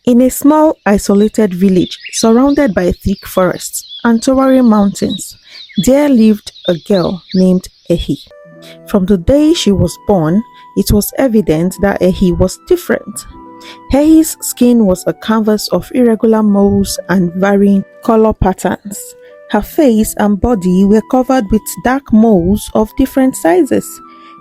In a small, isolated village surrounded by thick forests and towering mountains, there lived a girl named Ehi. From the day she was born, it was evident that Ehi was different. Ehi's skin was a canvas of irregular moles and varying color patterns. Her face and body were covered with dark moles of different sizes,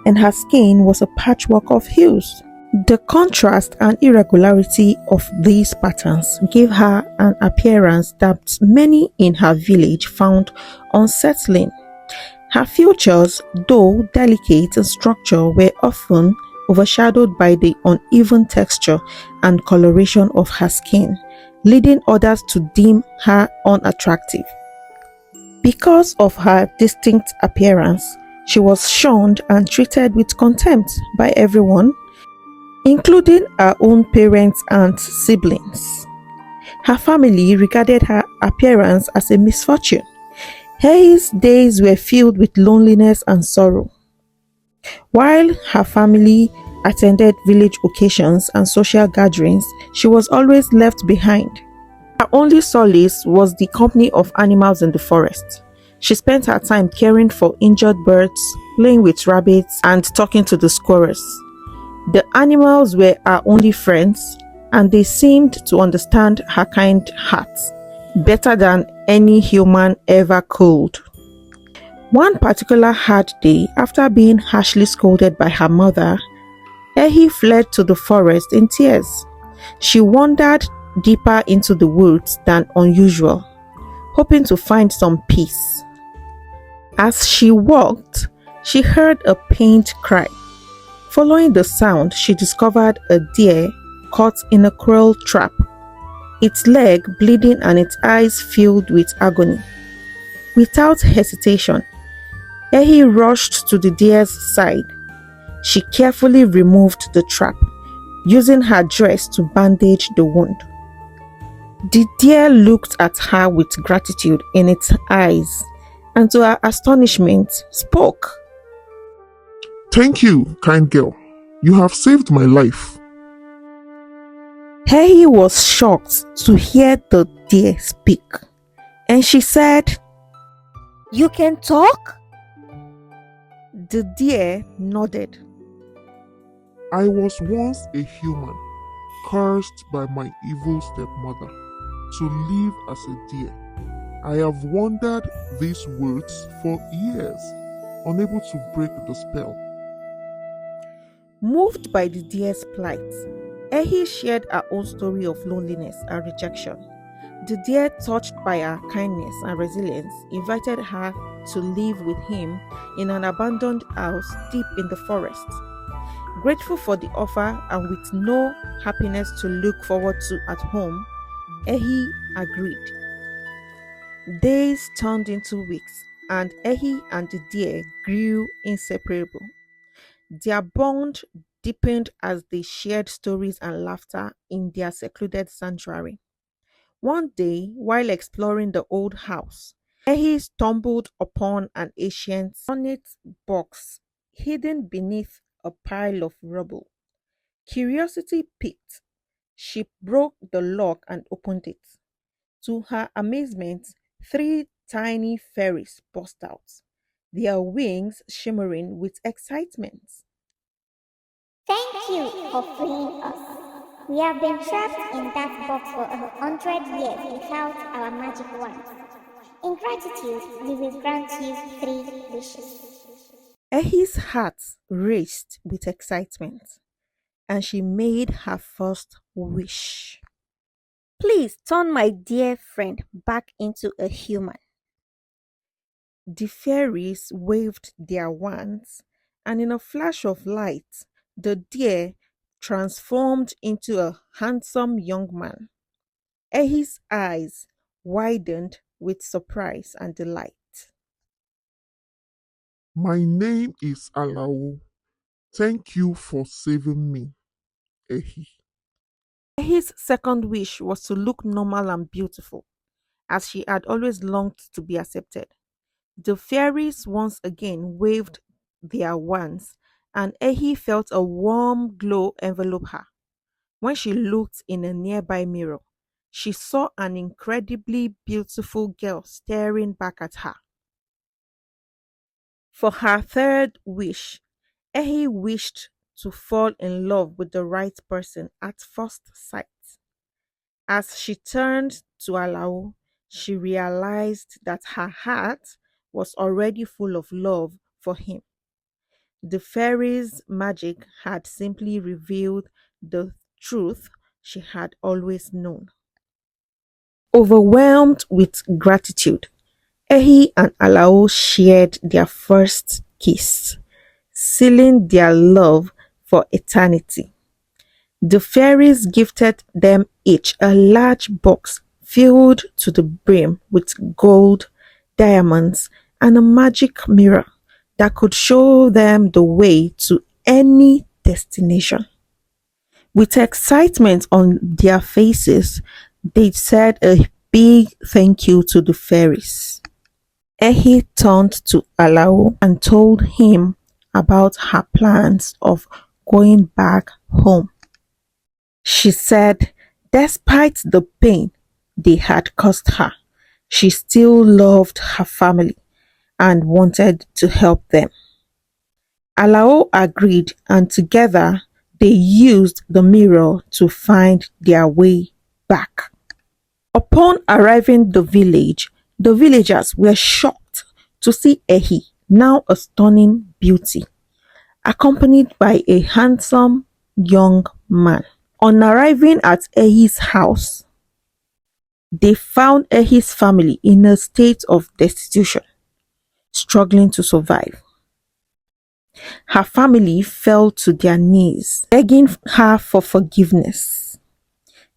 and her skin was a patchwork of hues. The contrast and irregularity of these patterns gave her an appearance that many in her village found unsettling. Her features, though delicate in structure, were often overshadowed by the uneven texture and coloration of her skin, leading others to deem her unattractive. Because of her distinct appearance, she was shunned and treated with contempt by everyone, including her own parents and siblings. Her family regarded her appearance as a misfortune. Hayes' days were filled with loneliness and sorrow. While her family attended village occasions and social gatherings, she was always left behind. Her only solace was the company of animals in the forest. She spent her time caring for injured birds, playing with rabbits, and talking to the squirrels. The animals were her only friends, and they seemed to understand her kind heart better than any human ever could. One particular hard day, after being harshly scolded by her mother, Ehi fled to the forest in tears. She wandered deeper into the woods than unusual, hoping to find some peace. As she walked, she heard a pained cry. Following the sound, she discovered a deer caught in a cruel trap, its leg bleeding and its eyes filled with agony. Without hesitation, Ehi rushed to the deer's side. She carefully removed the trap, using her dress to bandage the wound. The deer looked at her with gratitude in its eyes, and to her astonishment, spoke. Thank you, kind girl. You have saved my life. Ehi was shocked to hear the deer speak, and she said, You can talk? The deer nodded. I was once a human, cursed by my evil stepmother to live as a deer. I have wandered these woods for years, unable to break the spell. Moved by the deer's plight, Ehi shared her own story of loneliness and rejection. The deer, touched by her kindness and resilience, invited her to live with him in an abandoned house deep in the forest. Grateful for the offer and with no happiness to look forward to at home, Ehi agreed. Days turned into weeks, and Ehi and the deer grew inseparable. Their bond deepened as they shared stories and laughter in their secluded sanctuary. One day, while exploring the old house, Ehi stumbled upon an ancient ornate box hidden beneath a pile of rubble. Curiosity piqued. She broke the lock and opened it. To her amazement, three tiny fairies burst out, their wings shimmering with excitement. Thank you for freeing us. We have been trapped in that box for 100 years without our magic wand. In gratitude, we will grant you 3 wishes. Ehi's heart raced with excitement, and she made her first wish. Please turn my dear friend back into a human. The fairies waved their wands, and in a flash of light, the deer transformed into a handsome young man. Ehi's eyes widened with surprise and delight. My name is Alao. Thank you for saving me, Ehi. Ehi's second wish was to look normal and beautiful, as she had always longed to be accepted. The fairies once again waved their wands, and Ehi felt a warm glow envelop her. When she looked in a nearby mirror, she saw an incredibly beautiful girl staring back at her. For her third wish, Ehi wished to fall in love with the right person at first sight. As she turned to Alao, she realized that her heart was already full of love for him. The fairy's magic had simply revealed the truth she had always known. Overwhelmed with gratitude, Ehi and Alao shared their first kiss, sealing their love for eternity. The fairies gifted them each a large box filled to the brim with gold, diamonds, and a magic mirror that could show them the way to any destination. With excitement on their faces, they said a big thank you to the fairies. Ehi turned to Alao and told him about her plans of going back home. She said, despite the pain they had caused her, she still loved her family and wanted to help them. Alao agreed, and together they used the mirror to find their way back. Upon arriving the villagers were shocked to see Ehi, now a stunning beauty, accompanied by a handsome young man. On arriving at Ehi's house, they found Ehi's family in a state of destitution, struggling to survive. Her family fell to their knees, begging her for forgiveness.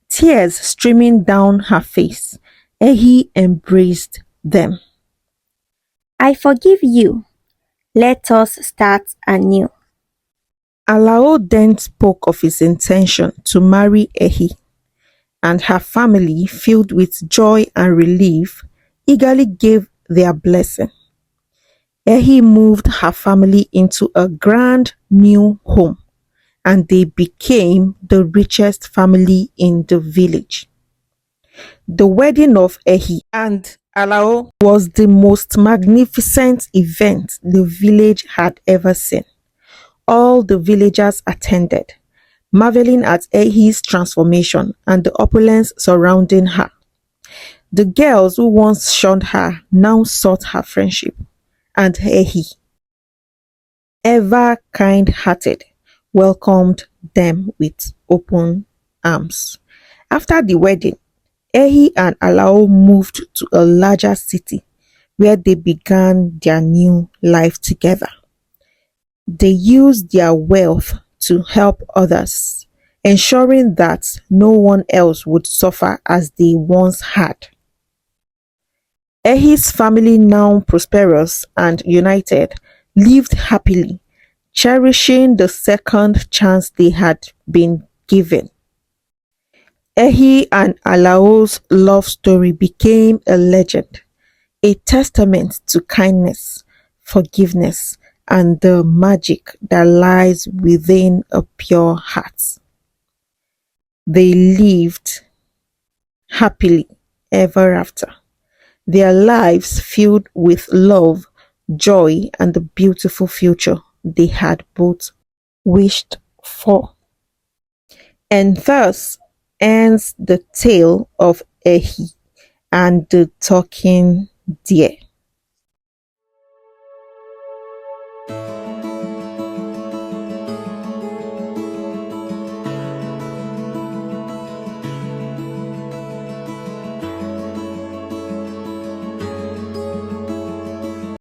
Tears streaming down her face, Ehi embraced them. I forgive you. Let us start anew. Alao then spoke of his intention to marry Ehi, and her family, filled with joy and relief, eagerly gave their blessing. Ehi moved her family into a grand new home, and they became the richest family in the village. The wedding of Ehi and Alao was the most magnificent event the village had ever seen. All the villagers attended, marveling at Ehi's transformation and the opulence surrounding her. The girls who once shunned her now sought her friendship, and Ehi, ever kind-hearted, welcomed them with open arms. After the wedding, Ehi and Alao moved to a larger city where they began their new life together. They used their wealth to help others, ensuring that no one else would suffer as they once had. Ehi's family, now prosperous and united, lived happily, cherishing the second chance they had been given. Ehi and Alao's love story became a legend, a testament to kindness, forgiveness, and the magic that lies within a pure heart. They lived happily ever after, their lives filled with love, joy, and the beautiful future they had both wished for. And thus ends the tale of Ehi and the talking deer.